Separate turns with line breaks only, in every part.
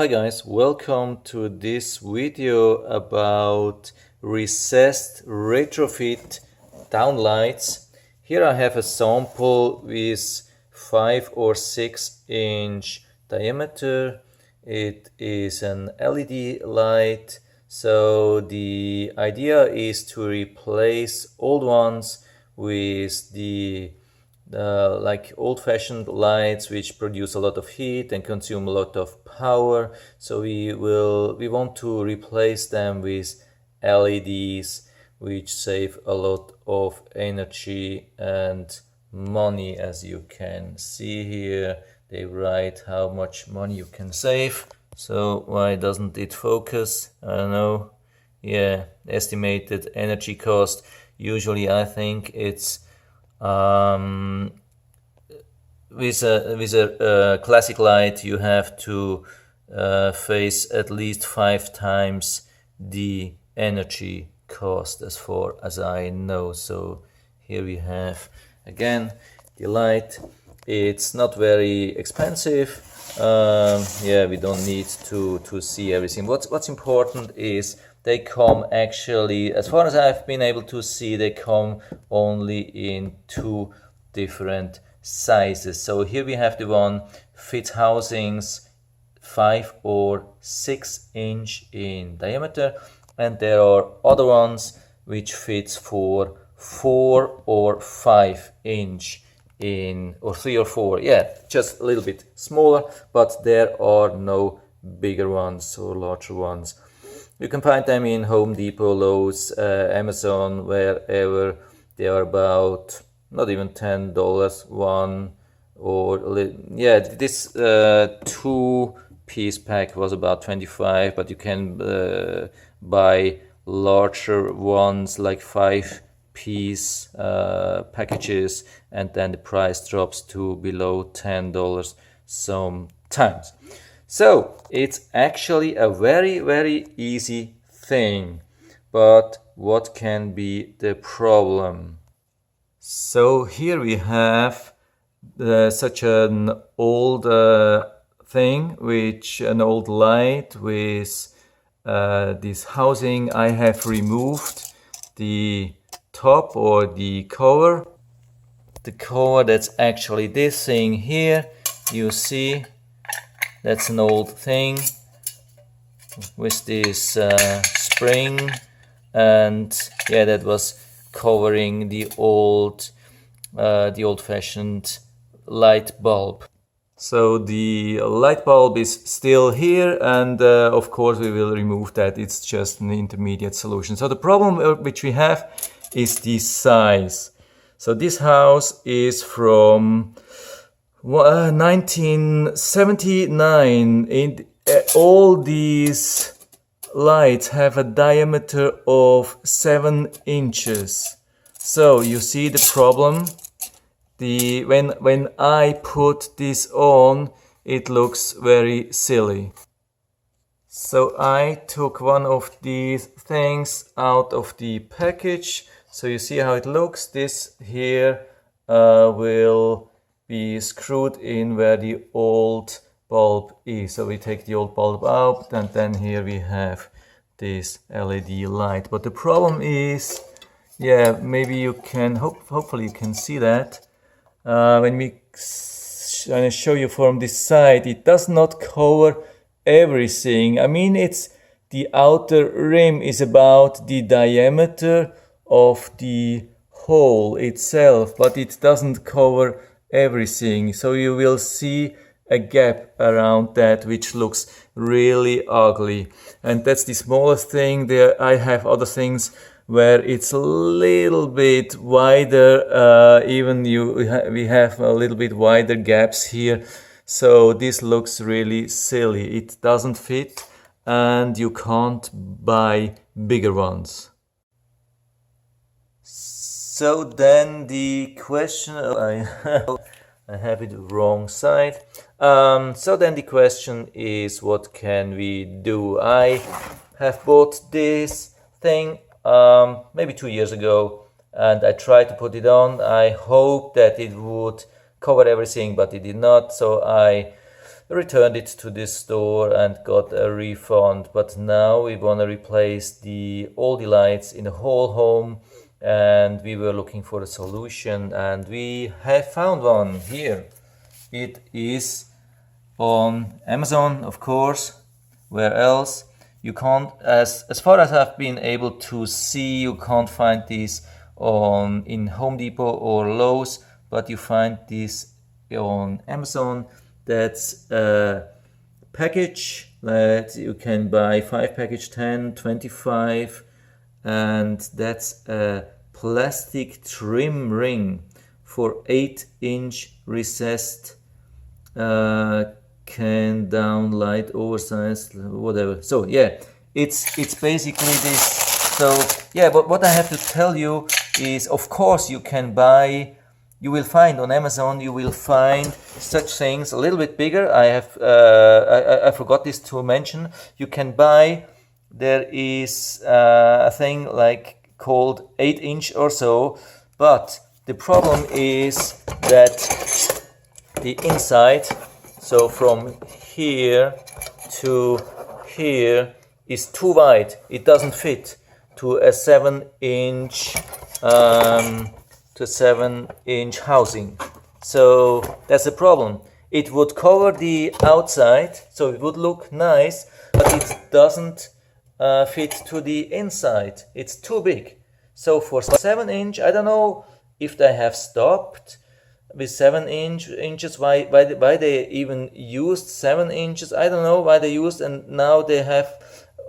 Hi guys, welcome to this video about recessed retrofit downlights. Here I have a sample with 5 or 6 inch diameter. It is an LED light, so the idea is to replace old ones with the like old-fashioned lights which produce a lot of heat and consume a lot of power. So we want to replace them with LEDs which save a lot of energy and money. As you can see here, they write how much money you can save. So why doesn't it focus? I don't know. Yeah, estimated energy cost. Usually I think it's with a classic light you have to face at least 5 times the energy cost as far as I know. So here we have again the light. It's not very expensive. Yeah, we don't need to see everything. What's important is they come actually, as far as I've been able to see, they come only in 2 different sizes. So here we have the one fit housings 5 or 6 inch in diameter, and there are other ones which fits for 4 or 5 inch in, or 3 or 4, yeah, just a little bit smaller, but there are no bigger ones or larger ones. You can find them in Home Depot, Lowe's, Amazon, wherever. They are about not even $10 one, or yeah, this 2-piece pack was about 25, but you can buy larger ones like 5-piece packages, and then the price drops to below $10 sometimes. So it's actually a very easy thing, but what can be the problem? So here we have such an old thing, an old light with this housing. I have removed the top or the cover. The cover, that's actually this thing here. You see, that's an old thing with this spring, and yeah, that was covering the old-fashioned light bulb. So the light bulb is still here, and of course we will remove that. It's just an intermediate solution. So the problem which we have is the size. So this house is from 1979, and all these lights have a diameter of 7 inches. So you see the problem. When I put this on, it looks very silly. So I took one of these things out of the package. So you see how it looks. This here will be screwed in where the old bulb is. So we take the old bulb out, and then here we have this LED light. But the problem is, yeah, maybe you can, hopefully you can see that. When I show you from this side, it does not cover everything. I mean, it's the outer rim is about the diameter of the hole itself, but it doesn't cover everything. So you will see a gap around that which looks really ugly, and that's the smallest thing. There I have other things where it's a little bit wider, even we have a little bit wider gaps here. So this looks really silly. It doesn't fit, and you can't buy bigger ones. So then the question, I have it wrong side. So then the question is, what can we do? I have bought this thing maybe 2 years ago, and I tried to put it on. I hoped that it would cover everything, but it did not. So I returned it to this store and got a refund. But now we want to replace all the lights in the whole home, and we were looking for a solution, and we have found one here. It is on Amazon, of course. Where else? You can't, as far as I've been able to see, you can't find these in Home Depot or Lowe's, but you find this on Amazon. That's a package that you can buy 5 package, 10, 25, and that's a plastic trim ring for 8-inch recessed can down light, oversized, whatever. So yeah, it's basically this. So yeah, but what I have to tell you is, of course, you will find on Amazon, you will find such things a little bit bigger. I forgot this to mention. You can buy, there is a thing like called 8-inch or so, but the problem is that the inside, so from here to here, is too wide. It doesn't fit to a 7-inch housing. So that's a problem. It would cover the outside, so it would look nice, but it doesn't fit to the inside. It's too big. So for 7-inch, I don't know if they have stopped with 7 inches, why they even used 7 inches. I don't know why they used, and now they have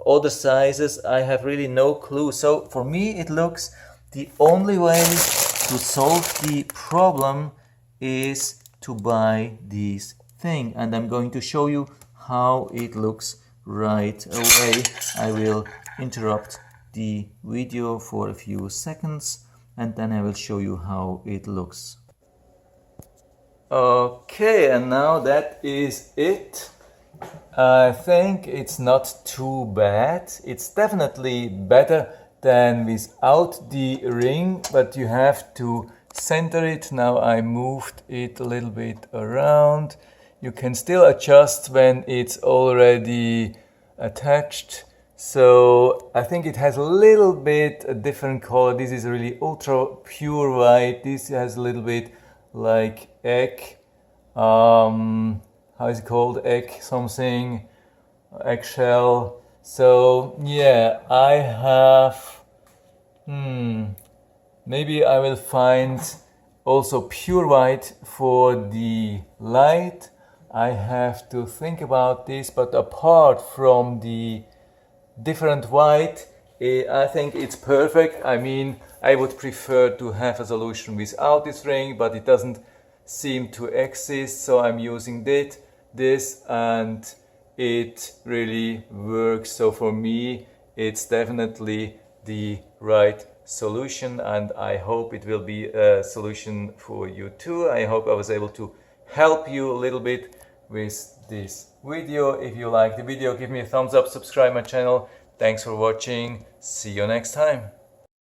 other sizes. I have really no clue. So for me, it looks the only way to solve the problem is to buy this thing, and I'm going to show you how it looks right away. I will interrupt the video for a few seconds, and then I will show you how it looks. Okay, and now that is it. I think it's not too bad. It's definitely better than without the ring, but you have to center it. Now I moved it a little bit around. You can still adjust when it's already attached. So I think it has a little bit a different color. This is really ultra pure white. This has a little bit like egg, how is it called, eggshell. So yeah, I have maybe I will find also pure white for the light. I have to think about this, but apart from the different white, I think it's perfect. I mean, I would prefer to have a solution without this ring, but it doesn't seem to exist, so I'm using this, and it really works. So for me, it's definitely the right solution, and I hope it will be a solution for you too. I hope I was able to help you a little bit with this video. If you like the video, give me a thumbs up, subscribe my channel. Thanks for watching. See you next time.